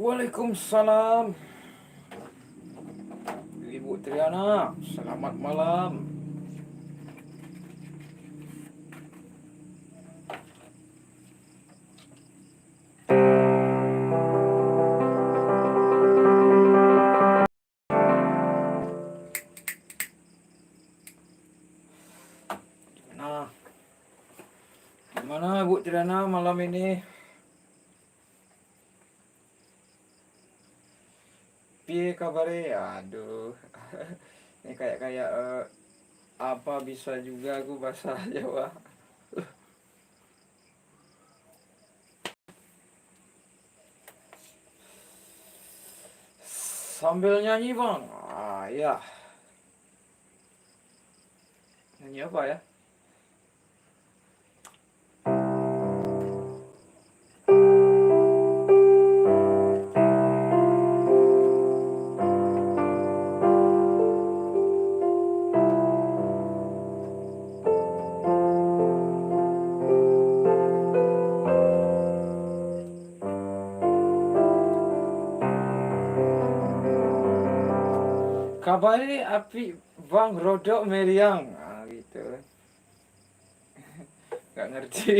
Waalaikumsalam, Ibu Triana. Selamat malam. Nah, gimana Bu Triana malam ini? Piye kabarnya? Aduh, ini kayak apa bisa juga aku bahasa Jawa. Sambil nyanyi bang. Ya, nyanyi apa ya? Kabarnya api bang rodok meriang. Gitu. Gak ngerti.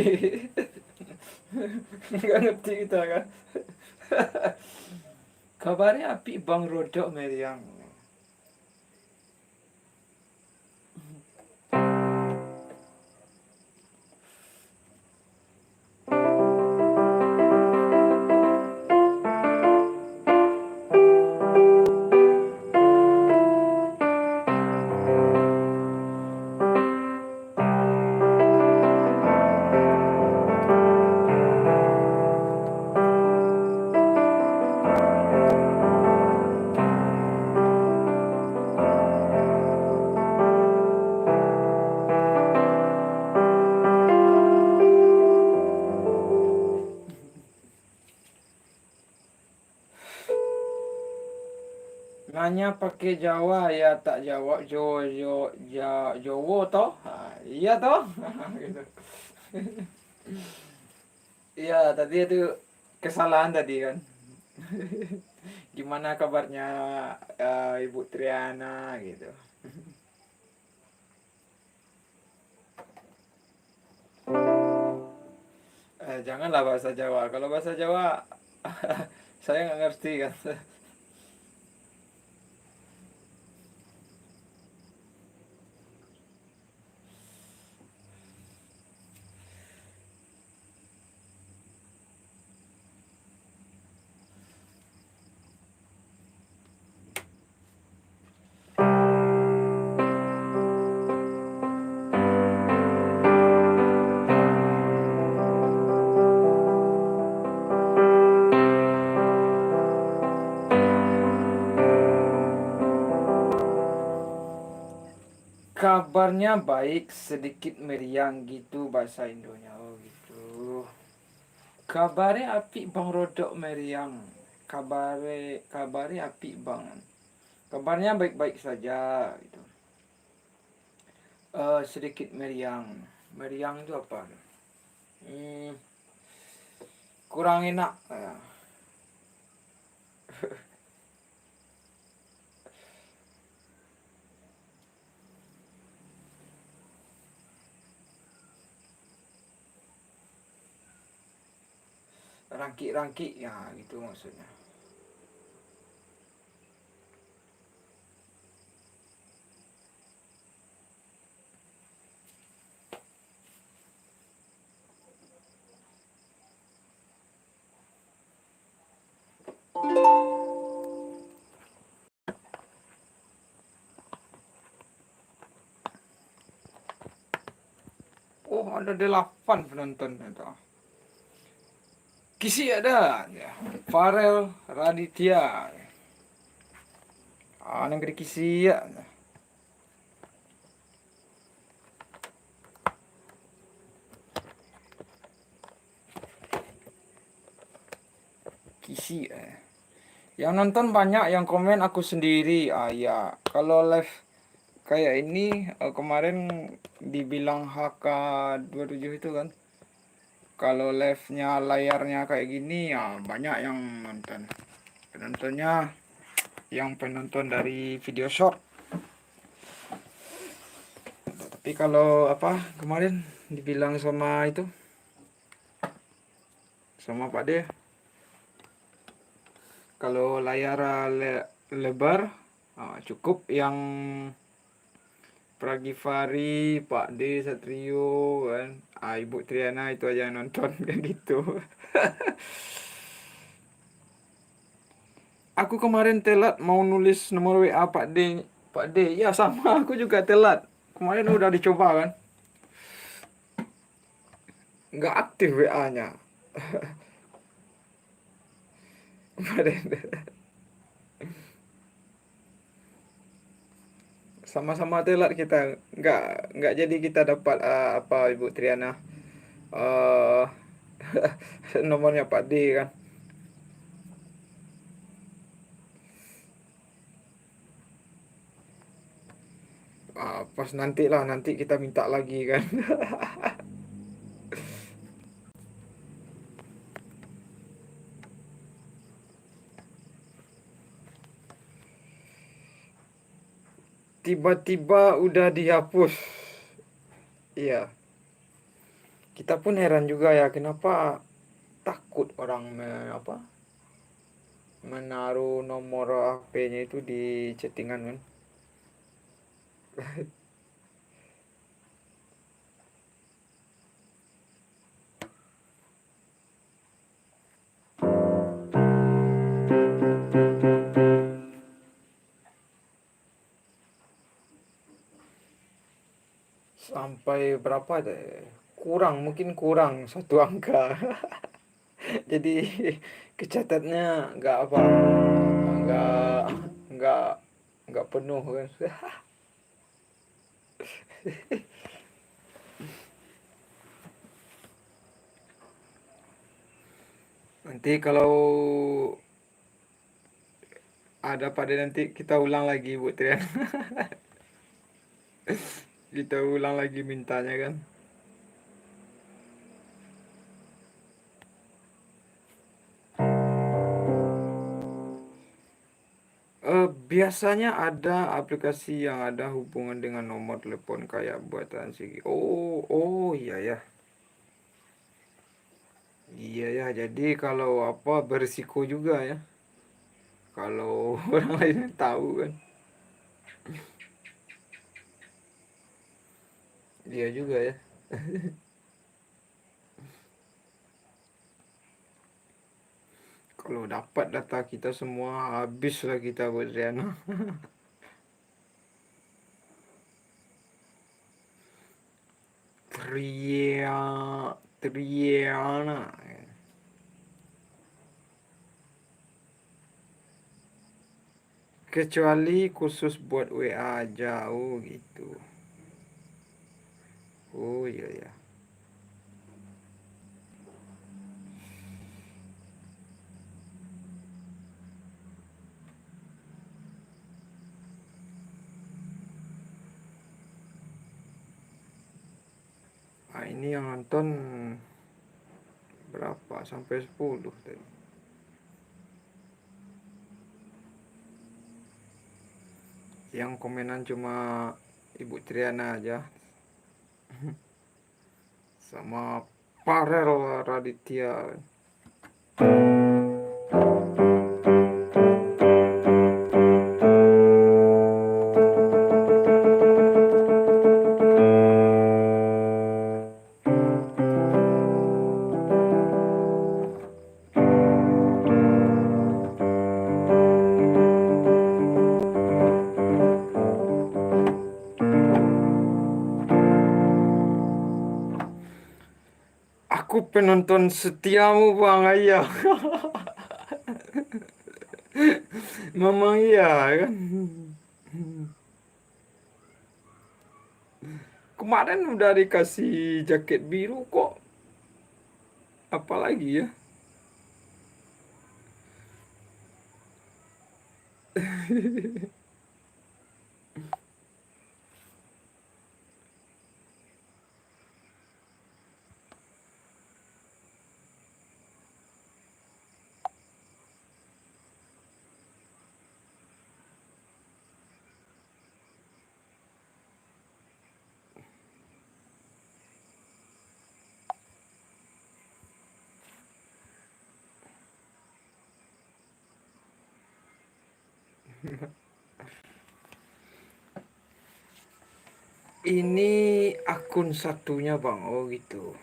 Gak ngerti kita kan. Kabarnya api bang rodok meriang. Nanya pakai Jawa ya tak jawab Jowo toh? Iya toh? Gitu. Iya tadi itu kesalahan tadi kan. Gimana kabarnya Ibu Triana gitu. Janganlah bahasa Jawa. Kalau bahasa Jawa saya nggak ngerti kan. Kabarnya baik, sedikit meriang gitu bahasa Indonya. Oh gitu. Kabare api bang rodok meriang. Kabare api bang. Kabarnya baik-baik saja gitu. Sedikit meriang. Meriang itu apa? Hmm, kurang enak. Rangkik-rangkik ya gitu maksudnya. Oh ada 8 penonton itu. Kisi ada ya. Farel Raditya. Negeri Kisi ya. Kisi Yang nonton banyak, yang komen aku sendiri. Ya, kalau live kayak ini kemarin dibilang HK27 itu kan. Kalau live-nya layarnya kayak gini ya banyak yang nonton. penontonnya yang penonton dari video short. Tapi kalau apa kemarin dibilang sama itu sama Pak D, kalau layar lebar cukup yang Pragivari, Pak D, Satrio kan, Ibu Triana itu aja yang nonton kan gitu. Aku kemarin telat mau nulis nomor WA Pak D. Pak D, ya sama aku juga telat. Kemarin udah dicoba kan, nggak aktif WA-nya. Sama-sama telat kita, nggak jadi kita dapat apa Ibu Triana eh nomornya Pak D kan. Pas nanti lah, nanti kita minta lagi kan. Tiba-tiba udah dihapus. Iya, kita pun heran juga ya kenapa takut orang apa menaruh nomor HP-nya itu di chattingan kan. Sampai berapa deh? Kurang, mungkin kurang satu angka. Jadi kecatatnya nggak apa, nggak nggak nggak penuh kan. Nanti kalau ada pada nanti kita ulang lagi Bu Trian. Kita ulang lagi mintanya kan. Biasanya ada aplikasi yang ada hubungan dengan nomor telepon kayak buatan Sigi. Oh, oh iya ya. Iya ya, jadi kalau apa berisiko juga ya. Kalau orang lain yang tahu kan. Iya juga ya. Kalau dapat data kita semua habis lah kita buat Riana. Triana. Kecuali khusus buat WA aja, oh gitu. Oh iya ya. Nah, ini yang nonton berapa? Sampai 10 tadi. Yang komenan cuma Ibu Triana aja. Sama Farel Raditya. Aku penonton setiamu Bang Ayah. Memang iya kan. Kemarin udah dikasih jaket biru kok. Apalagi ya. Ini akun satunya bang. Oh gitu.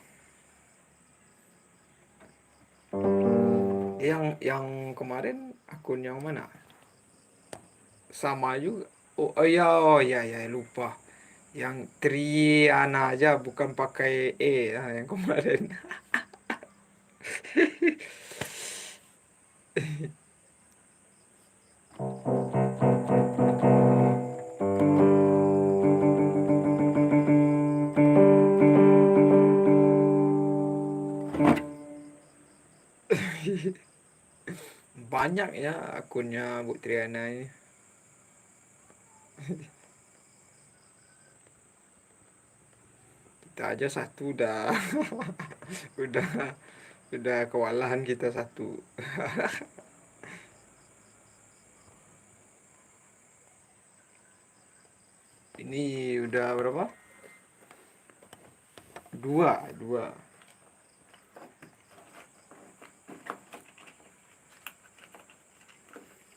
Yang kemarin akun yang mana? Sama juga. Oh ya ya lupa. Yang Triana aja bukan pakai yang kemarin. Banyak ya akunnya Bu Triana ini. Kita aja satu udah udah udah kewalahan kita satu. Ini udah berapa? Dua.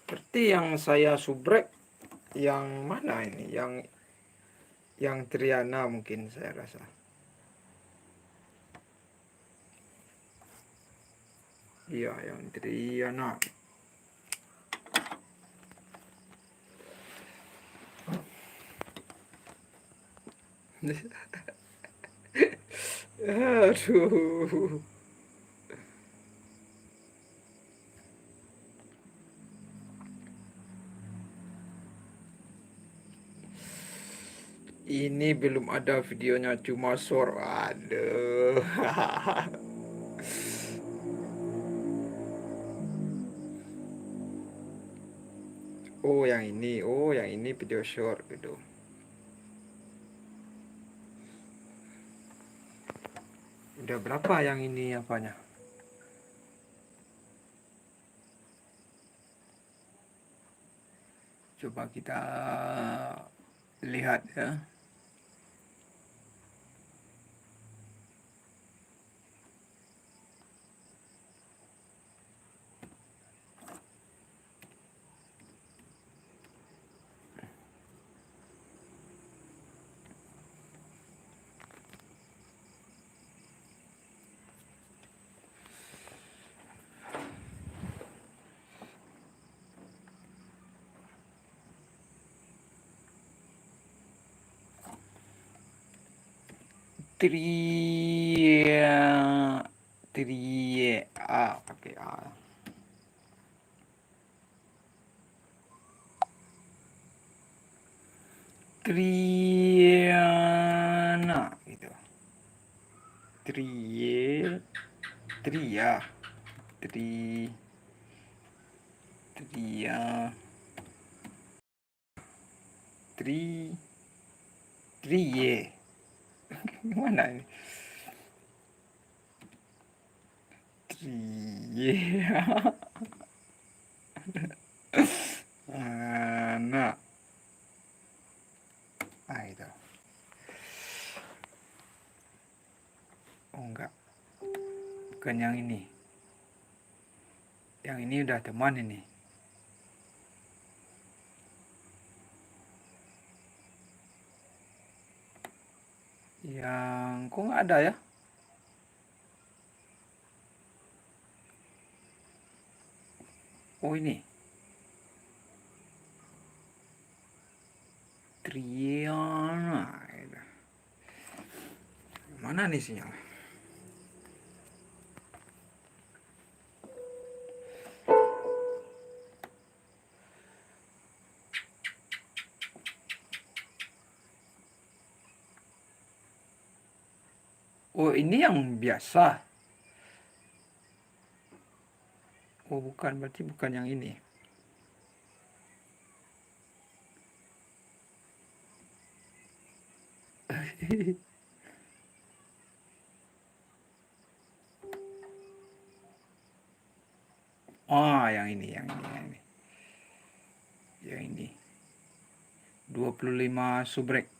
Berarti yang saya subrek yang mana ini? Yang Triana mungkin saya rasa. Iya, yang Triana. Aduh. Ini belum ada videonya cuma suara. Aduh. Oh, yang ini. Oh, yang ini video short gitu. Udah berapa yang ini apanya? Coba kita lihat ya. Tria pakai A. Triana gitu. Tria Tria Tri Trie. Mana ini? Trie. Mana? Itu. Oh enggak. Bukan yang ini. Yang ini udah teman ini. Yang kok nggak ada ya? Oh ini. Triana. Gitu. Mana nih sinyal? Oh ini yang biasa. Oh bukan, berarti bukan yang ini. Oh yang ini. Yang ini. 25 subrek.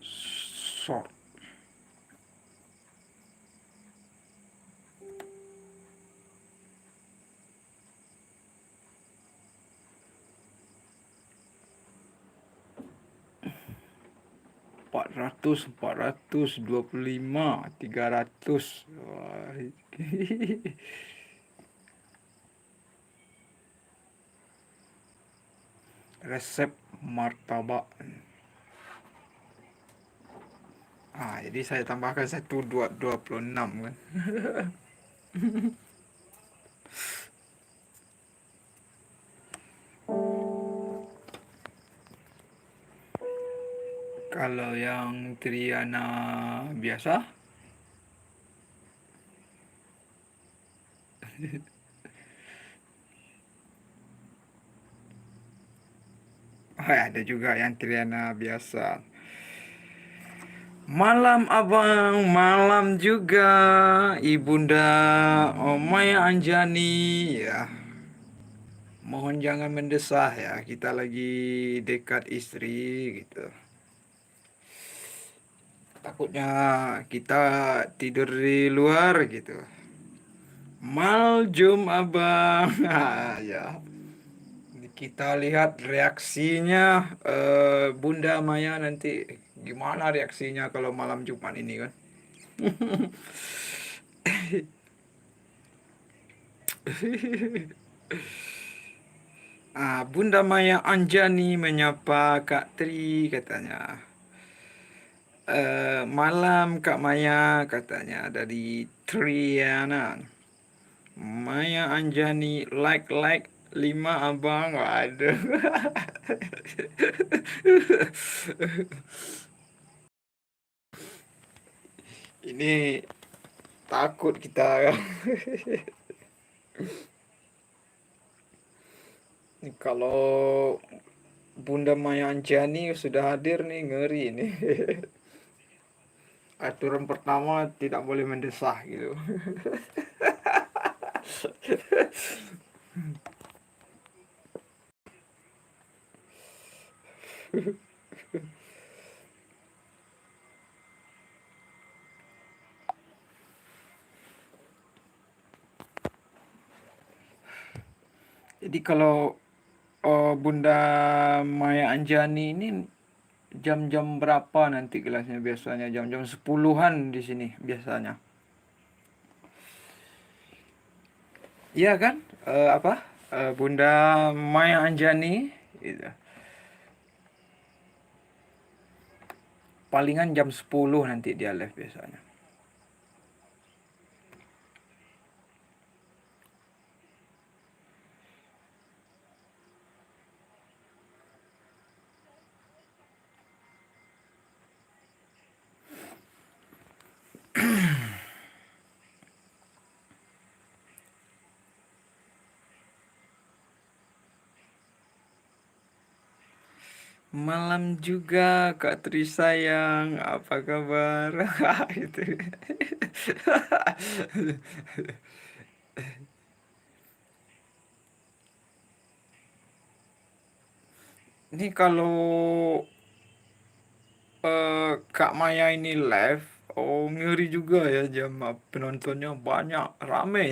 Short. Empat ratus 25, 300. Wah. Resep martabak. Jadi saya tambahkan 26 kan. Kalau yang Triana biasa, ada juga yang Triana biasa. Malam abang, malam juga Ibunda Maya Anjani ya. Mohon jangan mendesah ya, kita lagi dekat istri gitu. Takutnya kita tidur di luar gitu. Maljum abang. Ya. Kita lihat reaksinya Bunda Maya nanti gimana reaksinya kalau malam Jumat ini kan. Bunda Maya Anjani menyapa Kak Tri katanya. Malam Kak Maya katanya dari Triana. Maya Anjani like 5 abang. Waduh. Ini takut kita. Ini kalau Bunda Maya Anjani sudah hadir nih, ngeri nih. Aturan pertama tidak boleh mendesah gitu. Jadi kalau Bunda Maya Anjani ini jam-jam berapa nanti kelasnya biasanya? Jam-jam 10-an di sini biasanya. Iya kan? Apa? Bunda Maya Anjani gitu. Palingan jam 10 nanti dia live biasanya. Malam juga Kak Tri sayang, apa kabar? Itu. Ini kalau Kak Maya ini live, ngeri juga ya jam penontonnya banyak, rame.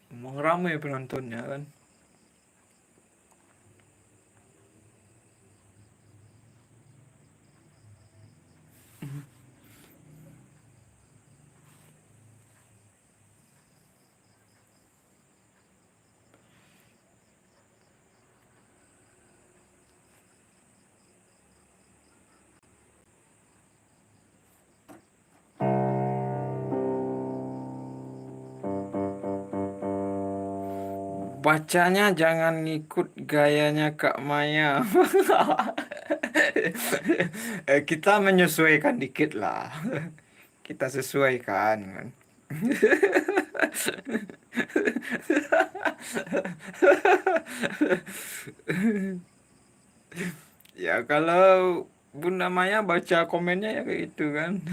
Emang rame penontonnya kan. Bacanya jangan ngikut gayanya Kak Maya. Kita menyesuaikan dikit lah. Kita sesuaikan kan. Ya kalau Bunda Maya baca komennya ya kayak gitu kan.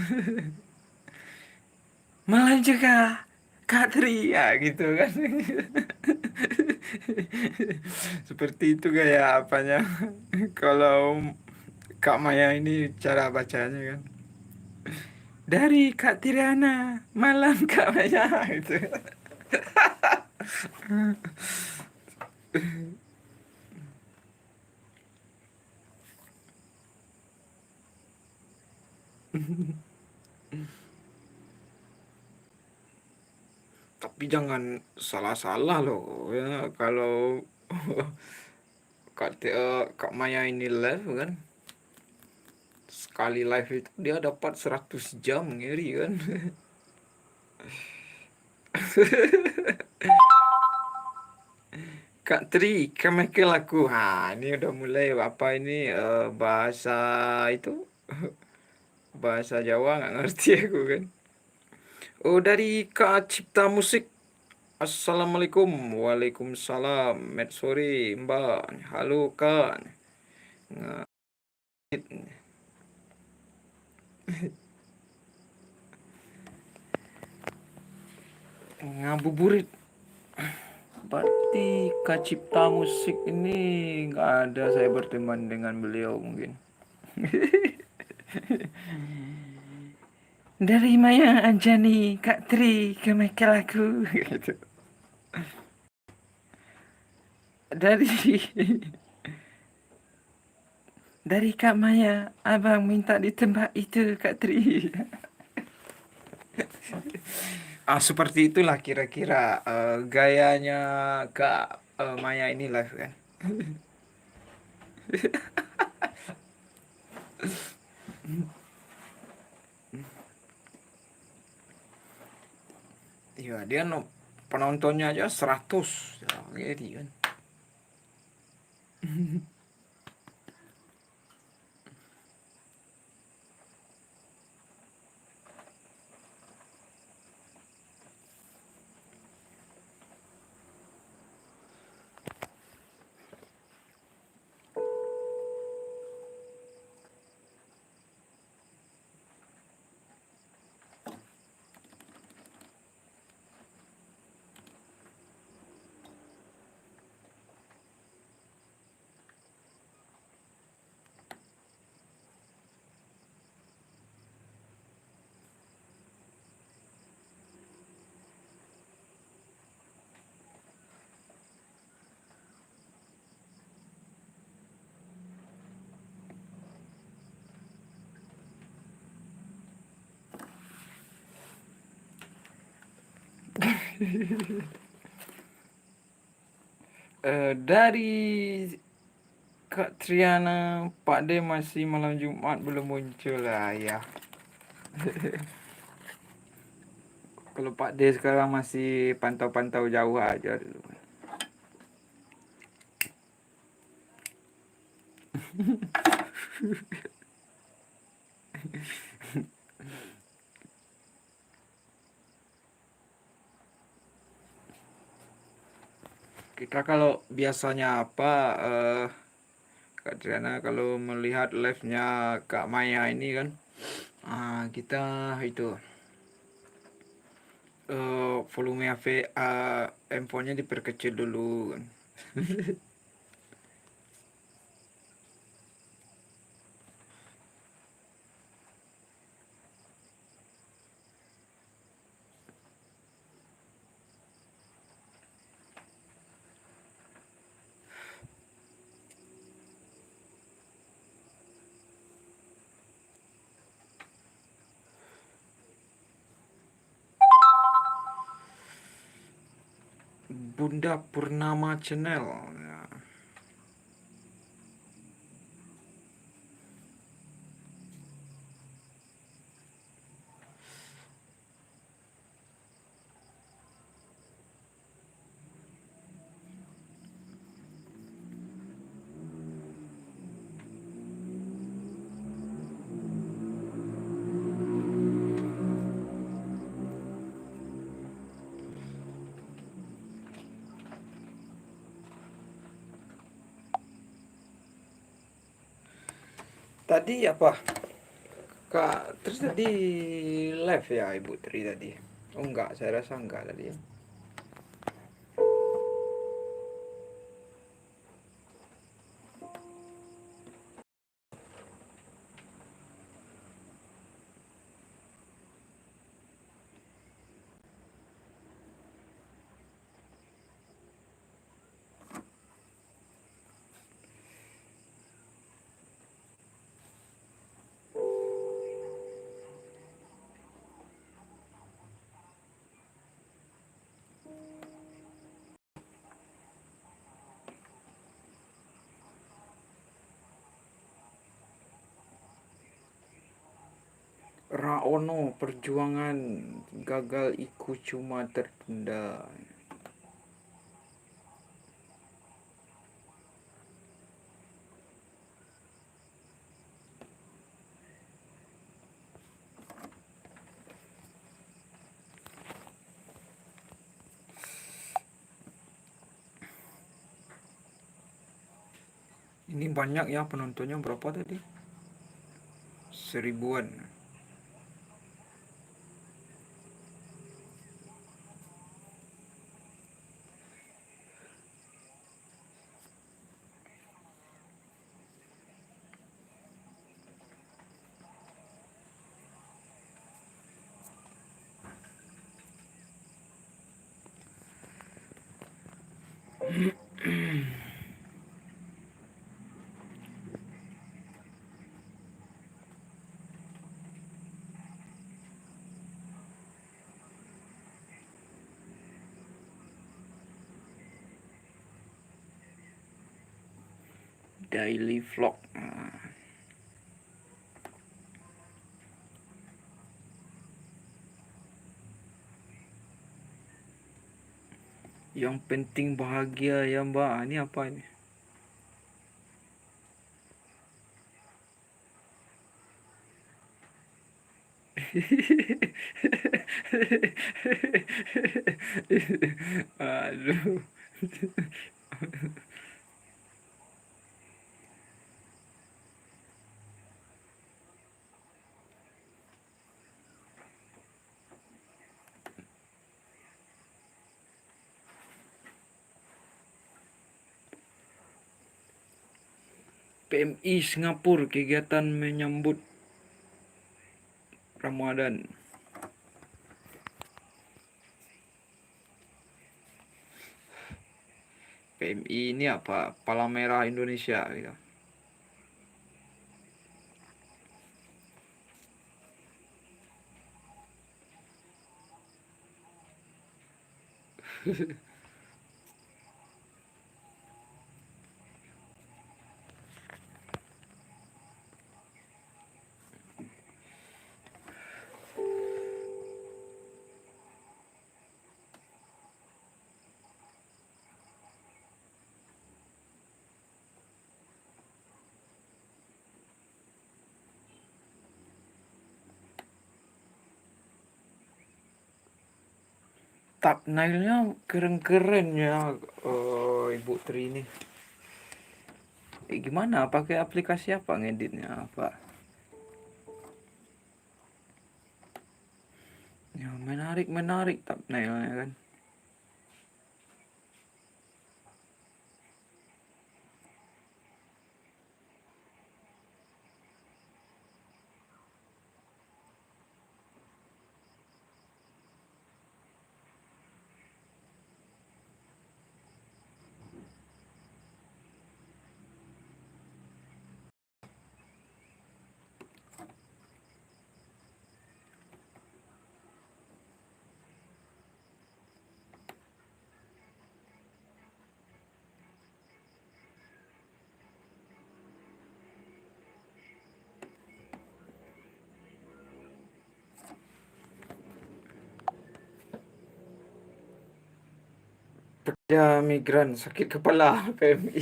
Malam juga. Kak Tri ya gitu kan. Seperti itu kayak apanya. Kalau Kak Maya ini cara bacanya kan. Dari Kak Tiriana, malam Kak Maya gitu. Tapi jangan salah-salah loh ya, kalau Kak Maya ini live kan. Sekali live itu dia dapat 100 jam ngeri kan. Kak Tri, kemekel aku. Ini udah mulai apa ini bahasa itu bahasa Jawa nggak ngerti aku kan. Oh dari Kak Cipta Musik. Assalamualaikum. Waalaikumsalam. Met sore Mbak. Halo Kak. Ngabuburit. Berarti Kak Cipta Musik ini nggak ada saya berteman dengan beliau mungkin. Dari Maya Anjani, Kak Tri, ke Michael aku. Gitu. Dari dari Kak Maya, abang minta ditembak itu Kak Tri. Seperti itulah kira-kira gayanya Kak Maya ini live kan. Iya, dia no, penontonnya aja 100. Ya, gitu kan. Dari Kak Triana, Pak D masih malam Jumat belum muncul lah ya. Kalau Pak D sekarang masih pantau-pantau jauh aja dulu. Kita kalau biasanya apa, Kak Triana kalau melihat live-nya Kak Maya ini kan, kita itu volume HP handphonenya diperkecil dulu kan. Bunda Purnama Channel. Ya. Tadi apa? Kak, terus tadi live ya Ibu Tri tadi. Oh enggak, saya rasa enggak tadi ya. Raono perjuangan gagal iku cuma tertunda. Ini banyak ya penontonnya, berapa tadi? 1000-an. Daily vlog. Yang penting bahagia ya mbak. Ini apa ini? Aduh. PMI Singapura kegiatan menyambut Ramadan. PMI ini apa? Palang Merah Indonesia gitu. Thumbnailnya keren-keren ya, Ibu Tri ini. Gimana? Pakai aplikasi apa ngeditnya apa? Ya menarik thumbnailnya kan. Pekerja migran sakit kepala PMI.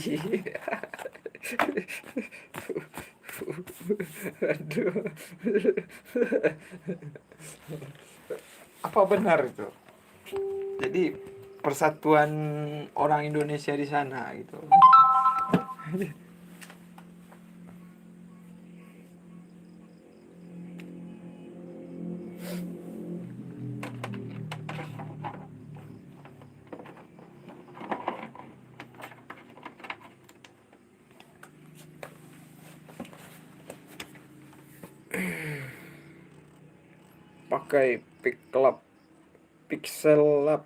Aduh. Apa benar itu? Jadi persatuan orang Indonesia di sana gitu. pakai Pixel Lab.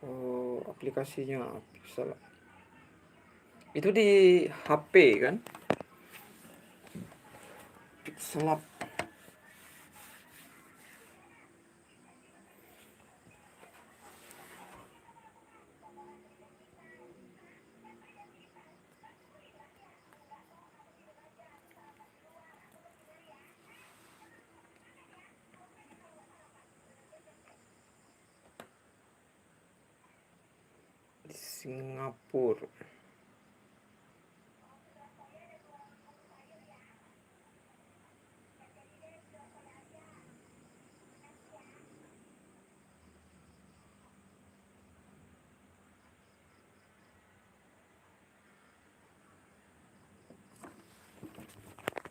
Oh, aplikasinya Pixel Lab. Itu di HP kan? Pixel Lab. Di Singapura.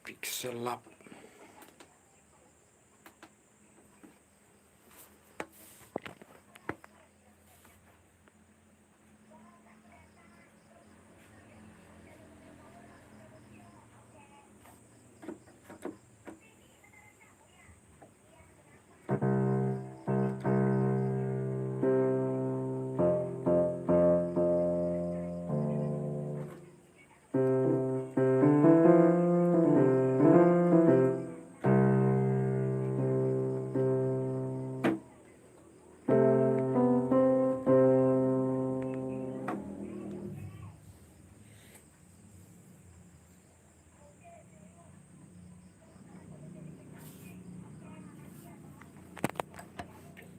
Pixel Lab.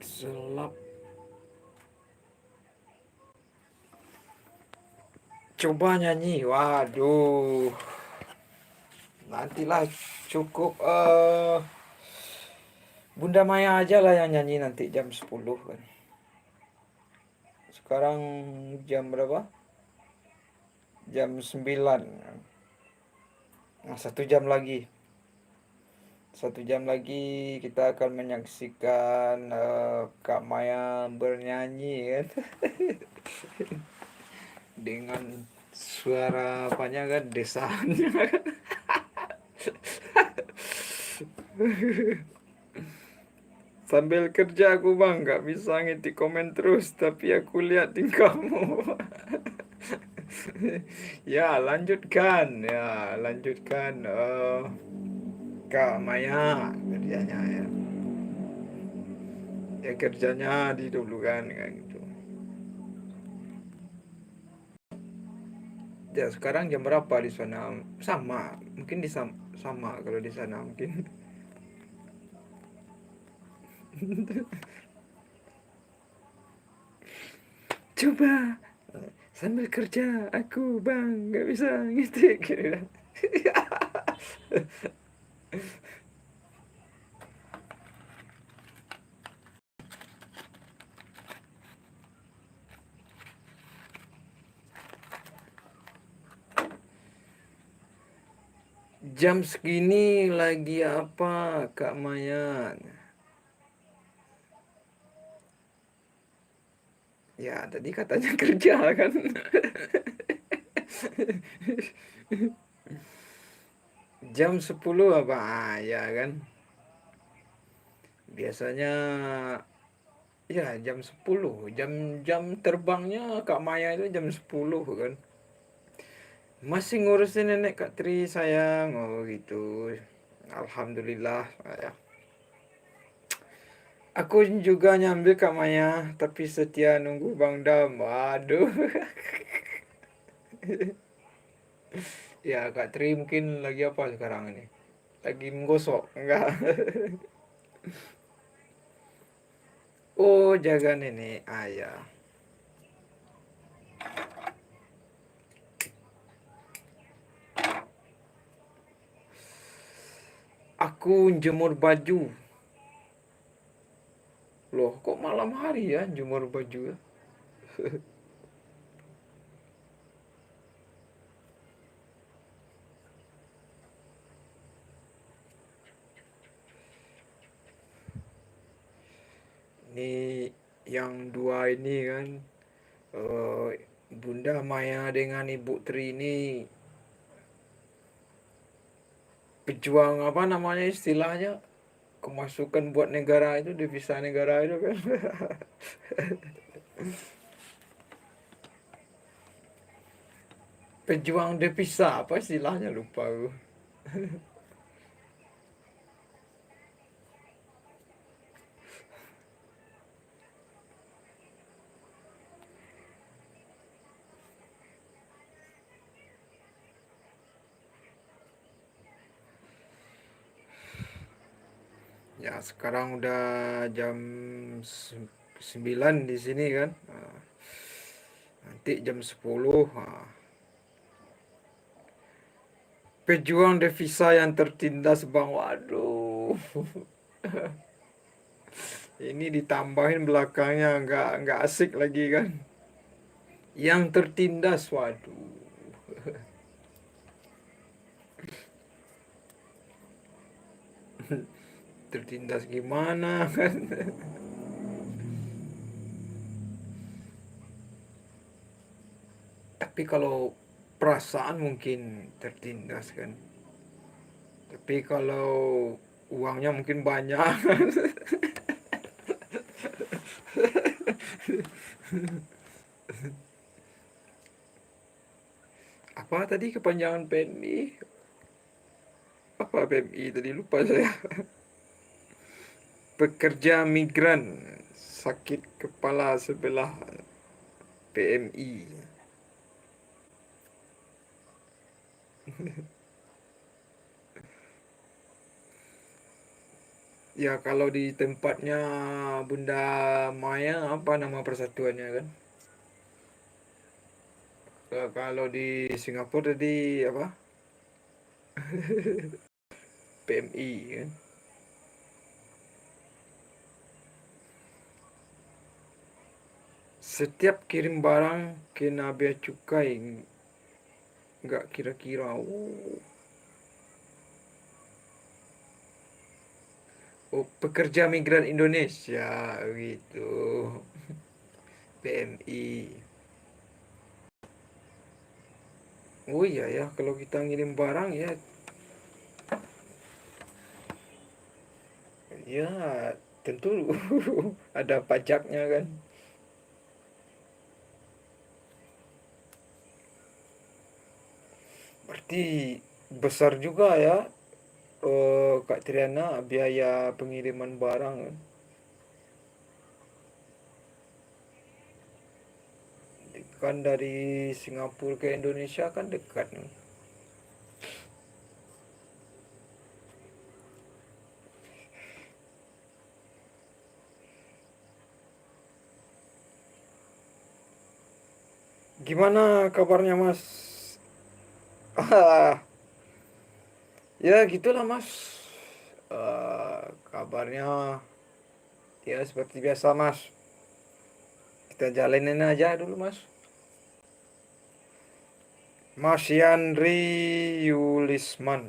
Pixel Lab. Coba nyanyi. Waduh. Nantilah cukup Bunda Maya aja lah yang nyanyi nanti jam 10 kan. Sekarang jam berapa? Jam 9. Nah, 1 jam lagi. 1 jam lagi kita akan menyaksikan Kak Maya bernyanyi kan. Dengan suara apanya kan, desanya kan. Sambil kerja aku bang, nggak bisa ngetik komen terus, tapi aku lihat tingkahmu. Ya lanjutkan, Kak Maya kerjanya ya. Ya kerjanya didulukan kan gitu. Ya sekarang jam berapa di sana? Sama, mungkin sama kalau di sana mungkin. Coba sambil kerja aku bang nggak bisa ngetik gitu kan. Jam segini lagi apa Kak Maya? Ya tadi katanya kerja kan. Jam 10 apa? Ah, ya kan. Biasanya ya jam 10. Jam terbangnya Kak Maya itu jam 10 kan. Masih ngurusin nenek Kak Tri sayang. Oh gitu. Alhamdulillah ya. Aku juga nyambil Kak Maya, tapi setia nunggu Bang Dam. Waduh. Ya Kak Tri mungkin lagi apa sekarang ini? Lagi menggosok, enggak? Oh, jaga nenek. Ah ya. Aku jemur baju. Loh, kok malam hari ya jemur baju ya? Ini yang dua ini kan, eh, Bunda Maya dengan Ibu Tri ini pejuang apa namanya istilahnya, kemasukan buat negara itu, devisa negara itu kan. Pejuang devisa apa istilahnya, lupa aku. Ya sekarang udah jam 9 di sini kan. Nanti jam 10. Pejuang devisa yang tertindas bang, waduh. Ini ditambahin belakangnya, nggak asik lagi kan. Yang tertindas, waduh. Tertindas gimana kan. Tapi kalau perasaan mungkin tertindas kan. Tapi kalau uangnya mungkin banyak. Apa tadi kepanjangan PMI? Apa PMI tadi, lupa saya. Pekerja migran sakit kepala sebelah, PMI. Ya kalau di tempatnya Bunda Maya, apa nama persatuannya kan? Kalau di Singapura tadi apa? PMI kan. Setiap kirim barang kena bea cukai, nggak kira-kira. Oh, pekerja migran Indonesia gitu. PMI. Oh iya ya, kalau kita ngirim barang ya, ya tentu ada pajaknya kan. Berarti besar juga ya, Kak Triana, biaya pengiriman barang kan. Kan dari Singapura ke Indonesia kan dekat nih. Gimana kabarnya Mas? Ah, ya gitulah Mas. Kabarnya ya seperti biasa Mas. Kita jalanin aja dulu Mas. Mas Yandri Yulisman.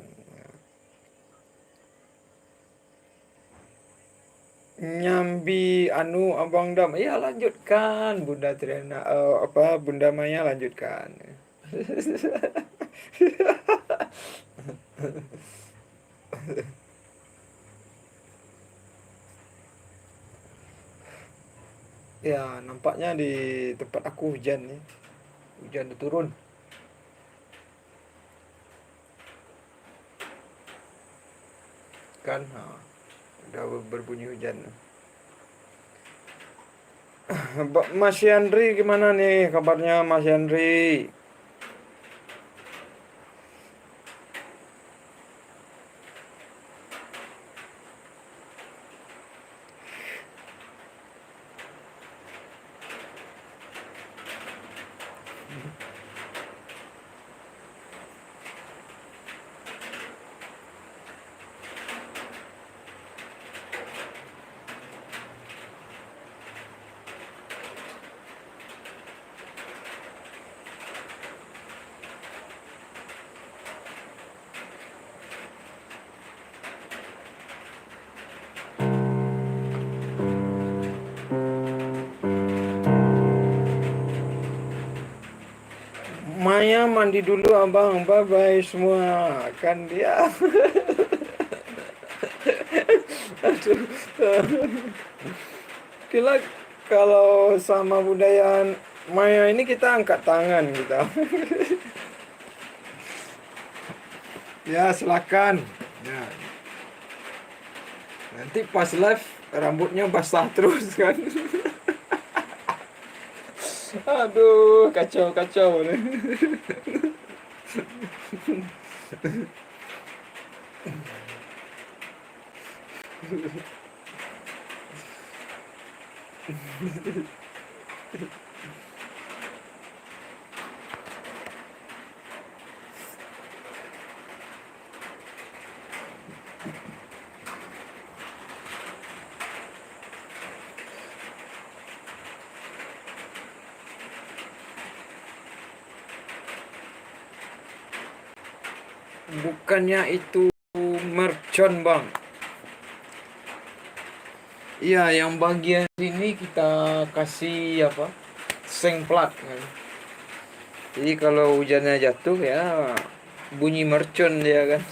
Nyambi anu Abang Dam. Iya lanjutkan Bunda Triana, apa Bunda Maya lanjutkan. Ya nampaknya di tempat aku hujan nih. Hujan udah turun kan. Udah berbunyi hujan. Mas Yandri gimana nih kabarnya Mas Yandri? Maya mandi dulu abang, bye bye semua. Kan dia. Aduh. Kira kalau sama budaya Maya ini kita angkat tangan kita. Ya silakan. Ya, nanti pas live rambutnya basah terus kan. Aduh, kacau kacau nih. Bukannya itu mercon bang. Iya, yang bagian sini kita kasih apa? Seng plat kan. Jadi kalau hujannya jatuh ya bunyi mercon dia kan.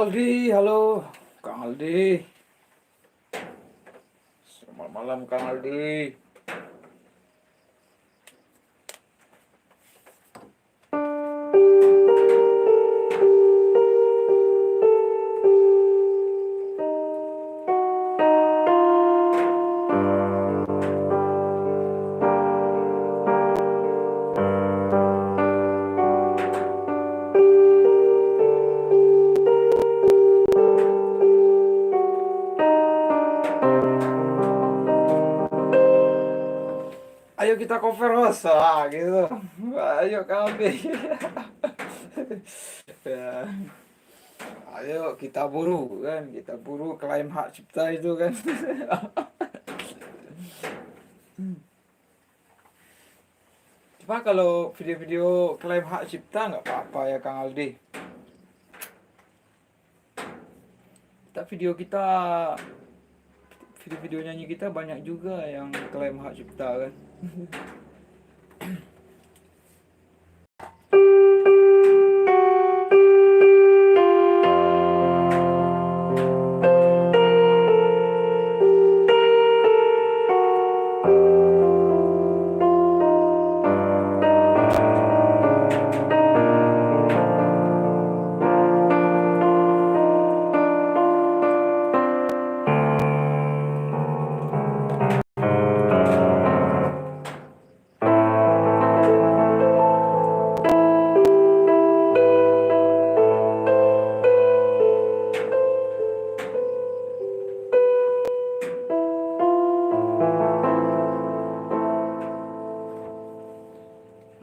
Aldi, halo Kang Aldi. Selamat malam Kang Aldi. Ayo kita cover host, gitu. Ayo Kang Aldi. Ya. Ayo kita buru kan, kita buru klaim hak cipta itu kan. Cuma kalau video-video klaim hak cipta nggak apa-apa ya Kang Aldi. Video nyanyi kita banyak juga yang klaim hak cipta kan.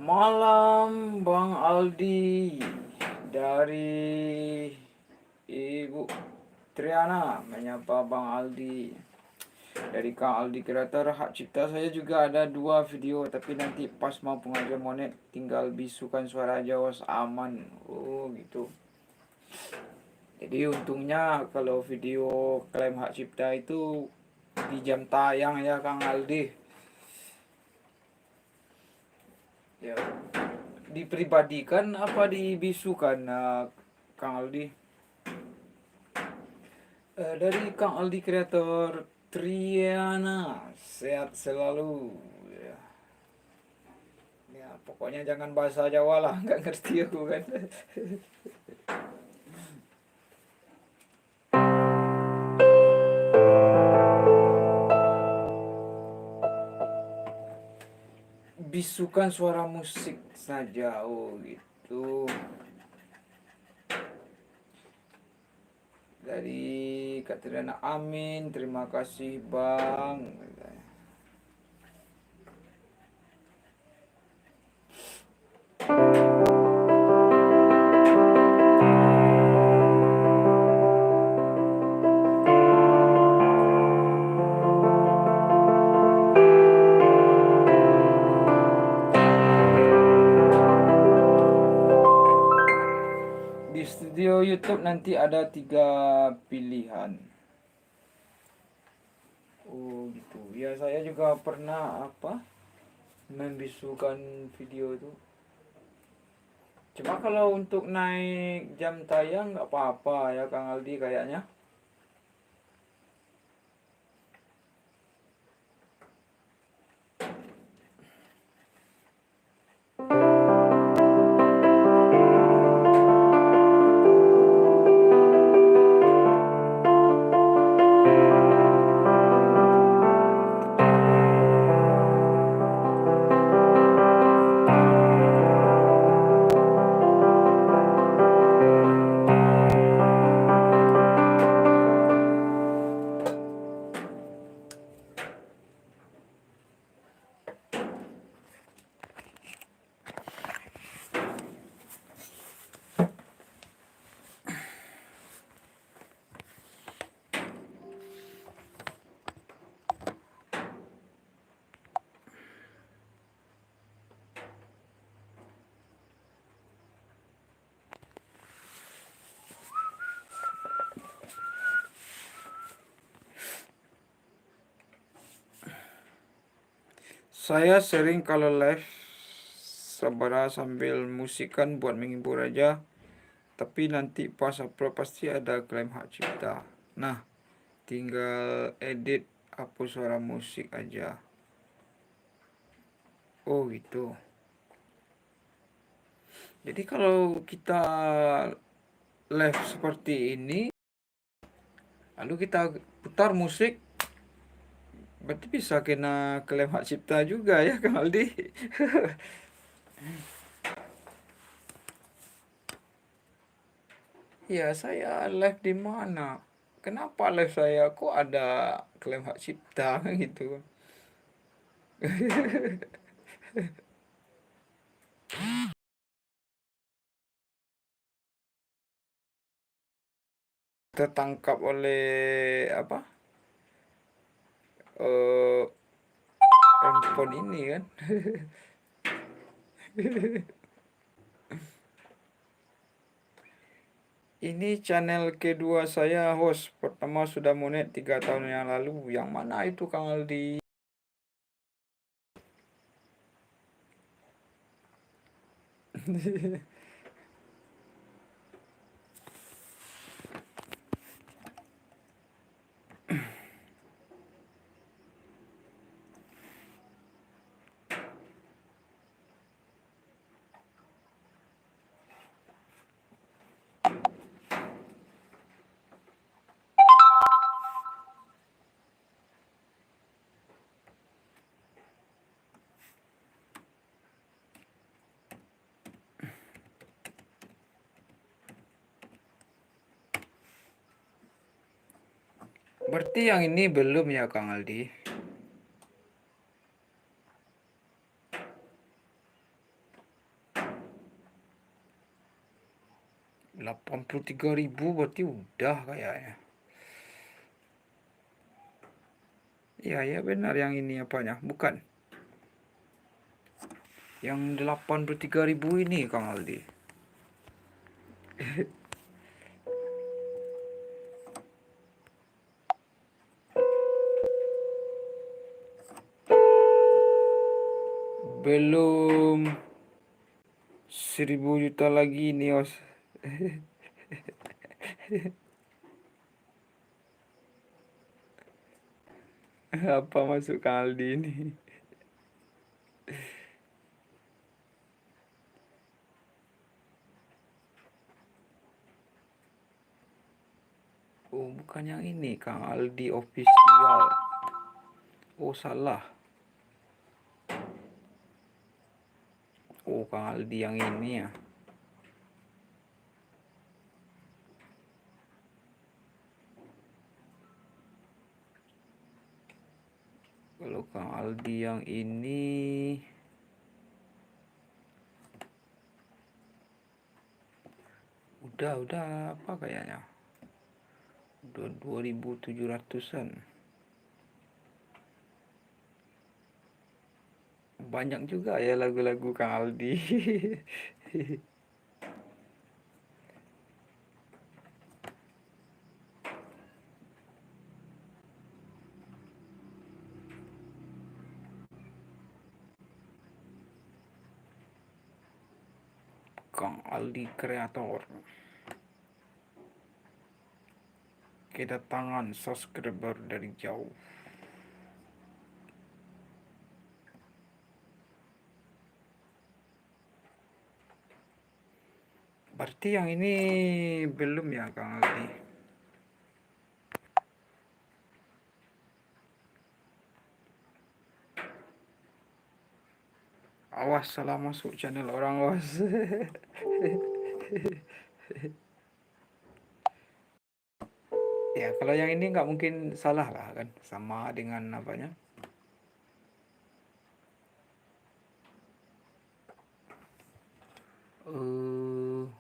Malam Bang Aldi dari Ibu Triana menyapa Bang Aldi dari Kang Aldi Kreator Hak Cipta. Saya juga ada 2 video, tapi nanti pas mau pengajian monet tinggal bisukan suara Jawa aman. Oh gitu. Jadi untungnya kalau video klaim hak cipta itu di jam tayang ya Kang Aldi. Ya, dipribadikan apa dibisukan Kang Aldi? Dari Kang Aldi Kreator Triana, sehat selalu ya. Ya pokoknya jangan bahasa Jawa lah, nggak ngerti aku kan. Bisukan suara musik saja, oh gitu. Dari Katrina Amin, terima kasih Bang. Di studio YouTube nanti ada 3 pilihan. Oh gitu. Ya saya juga pernah membisukan video itu. Cuma kalau untuk naik jam tayang nggak apa-apa ya Kang Aldi kayaknya. Saya sering kalau live sebenarnya sambil musikan buat menghibur aja. Tapi nanti pas upload pasti ada klaim hak cipta. Nah, tinggal edit hapus suara musik aja. Oh gitu. Jadi kalau kita live seperti ini, lalu kita putar musik, berarti bisa kena klaim hak cipta juga ya Kang Aldi. Ya, saya live di mana? Kenapa live saya kok ada klaim hak cipta gitu? Tertangkap oleh apa? Eh handphone ini kan. Ini channel kedua saya, host. Pertama sudah monet 3 tahun yang lalu. Yang mana itu Kang Aldi? Berarti yang ini belum ya Kang Aldi? 83.000 berarti udah kayaknya. Iya ya benar yang ini apanya? Bukan. Yang 83.000 ini Kang Aldi. Belum 1.000 juta lagi nih os. Apa masuk Kang Aldi ini? Oh bukan yang ini Kang Aldi official. Oh salah. Oh Kang Aldi yang ini ya. Kalau Kang Aldi yang ini udah apa kayaknya? Udah 2.700-an. Banyak juga ya lagu-lagu Kang Aldi. Kang Aldi kreator. Kedatangan subscriber dari jauh. Berarti yang ini belum ya Kang Aldi. Awas salah masuk channel orang awas. Ya kalau yang ini nggak mungkin salah lah kan, sama dengan apanya. eh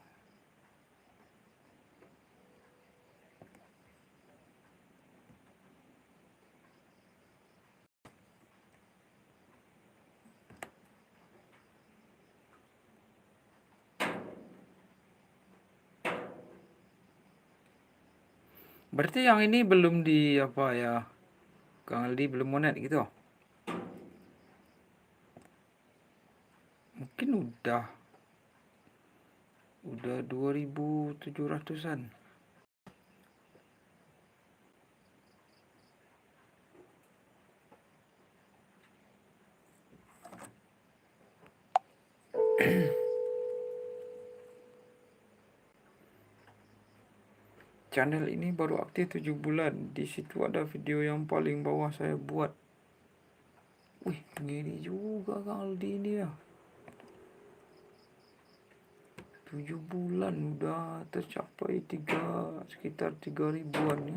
Berarti yang ini belum di apa ya, Kang Aldi belum monet gitu. Mungkin udah. Udah 2.700-an. Channel ini baru aktif 7 bulan. Di situ ada video yang paling bawah saya buat. Wih, ngeri juga Kang Aldi ini ya. 7 bulan udah tercapai sekitar 3 ribuan ya.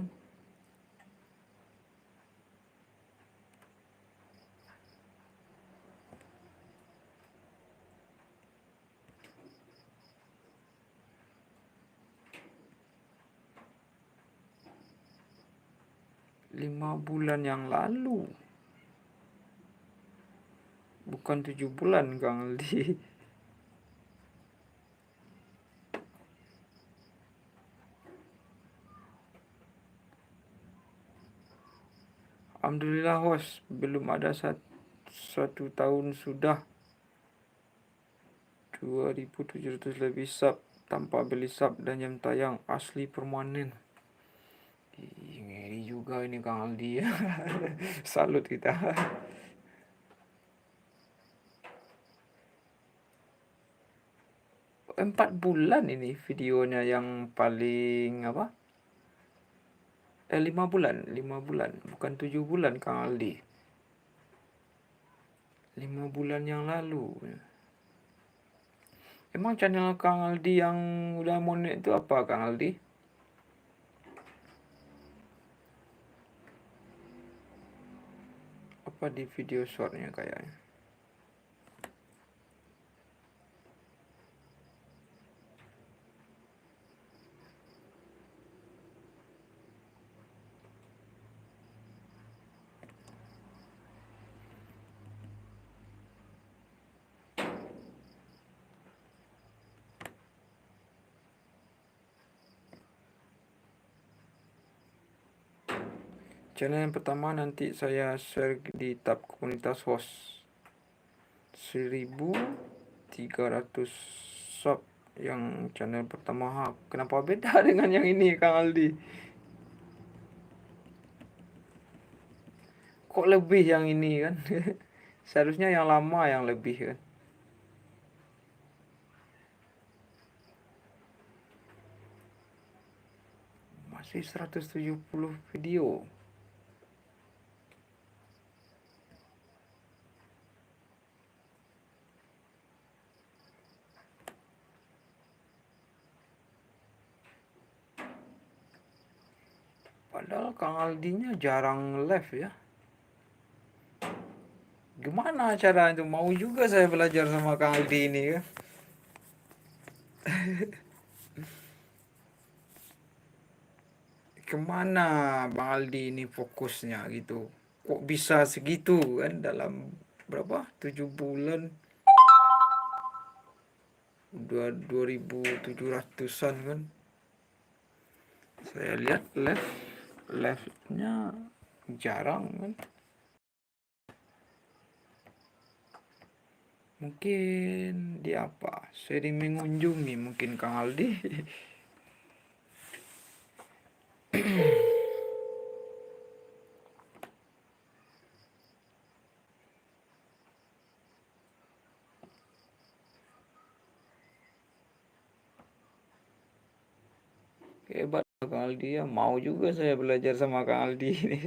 Lima bulan yang lalu. Bukan 7 bulan Kang Aldi. Alhamdulillah host, belum ada satu tahun sudah 2.700 lebih sub tanpa beli sub dan jam tayang asli permanen. Ngeri juga ini Kang Aldi ya. Salut kita. 4 bulan ini videonya yang paling apa? 5 bulan, 5 bulan, bukan 7 bulan Kang Aldi. 5 bulan yang lalu. Emang channel Kang Aldi yang udah monet itu apa Kang Aldi? Apa di video shortnya kayaknya? Channel yang pertama nanti saya share di tab komunitas host. 1.300 sub yang channel pertama. Kenapa beda dengan yang ini Kang Aldi? Kok lebih yang ini kan? Seharusnya yang lama yang lebih kan? Masih 170 video. Padahal Kang Aldinya jarang live ya. Gimana cara itu? Mau juga saya belajar sama Kang Aldi ini ya. Kemana Bang Aldi ini fokusnya gitu? Kok bisa segitu kan dalam berapa? 7 bulan udah 2.700-an kan. Saya lihat live-nya jarang kan. Mungkin di apa? Sering mengunjungi mungkin Kang Aldi. Hebat Kang Aldi ya. Mau juga saya belajar sama Kang Aldi ini.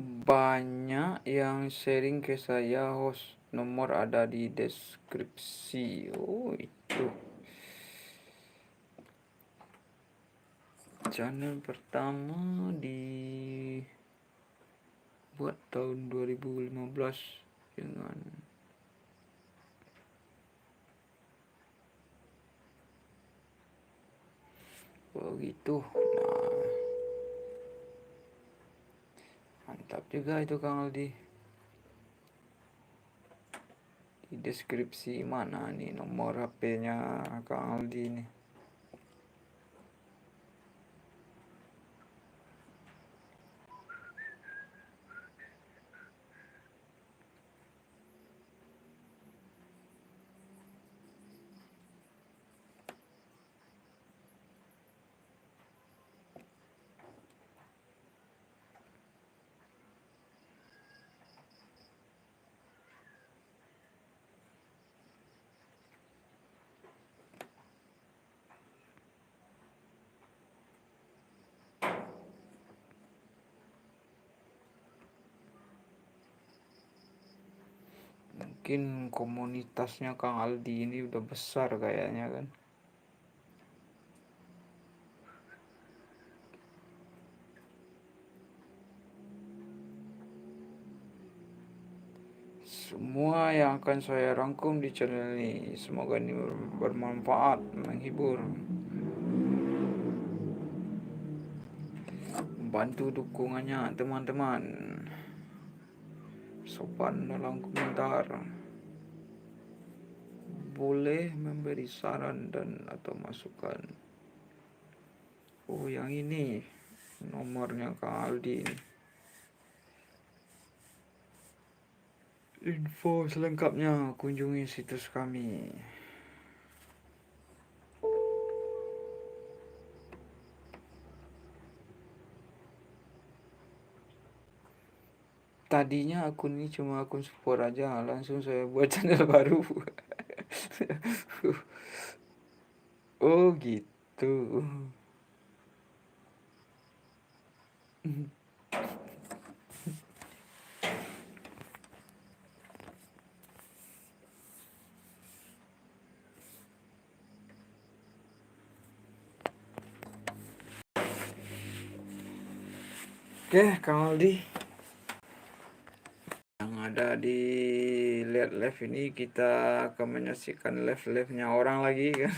banyak yang sharing ke saya, host. Nomor ada di deskripsi. Oh, itu channel pertama dibuat tahun 2015 dengan begitu. Nah, mantap juga itu Kang Aldi. Di deskripsi mana nih nomor HP-nya Kang Aldi nih. Mungkin komunitasnya Kang Aldi ini udah besar kayaknya kan. Semua yang akan saya rangkum di channel ini semoga ini bermanfaat, menghibur, bantu dukungannya teman-teman. Sopan dalam komentar, boleh memberi saran dan atau masukan. Oh, yang ini nomornya Kang Aldi ini. Info selengkapnya kunjungi situs kami. Tadinya akun ini cuma akun support aja, langsung saya buat channel baru. Oh gitu. Oke, Kang Aldi, yang ada di live ini kita akan menyaksikan live-nya orang lagi kan.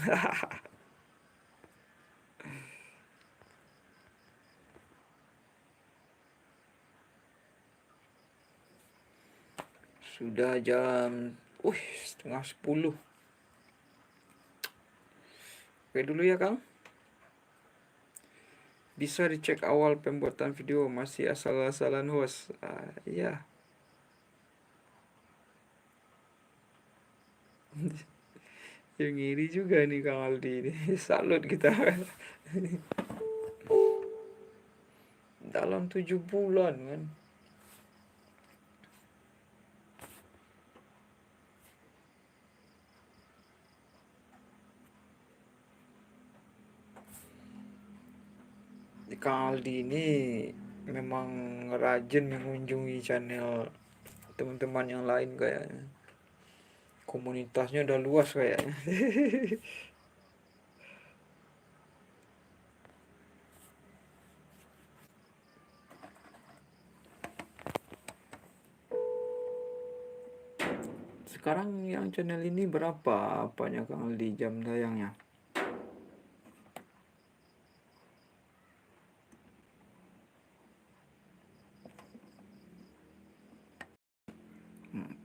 Sudah jam 9:30. Oke dulu ya Kang. Bisa dicek awal pembuatan video, masih asal-asalan host. Iya. Yang ngiri juga nih Kang Aldi ini. Salut kita. Dalam 7 bulan kan. Kang Aldi ini memang rajin mengunjungi channel teman-teman yang lain kayaknya. Komunitasnya udah luas kayaknya. Sekarang yang channel ini berapa apanya Kang Aldi jam tayangnya?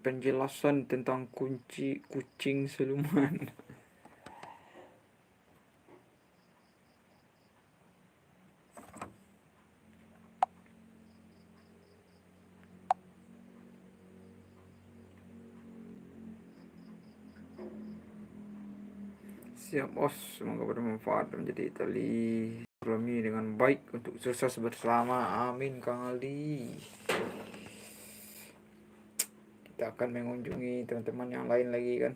Penjelasan tentang kunci kucing siluman. Siap bos, semoga bermanfaat menjadi tali silaturahmi dengan baik untuk sukses bersama. Amin Kang Aldi. Kita akan mengunjungi teman-teman yang lain lagi kan.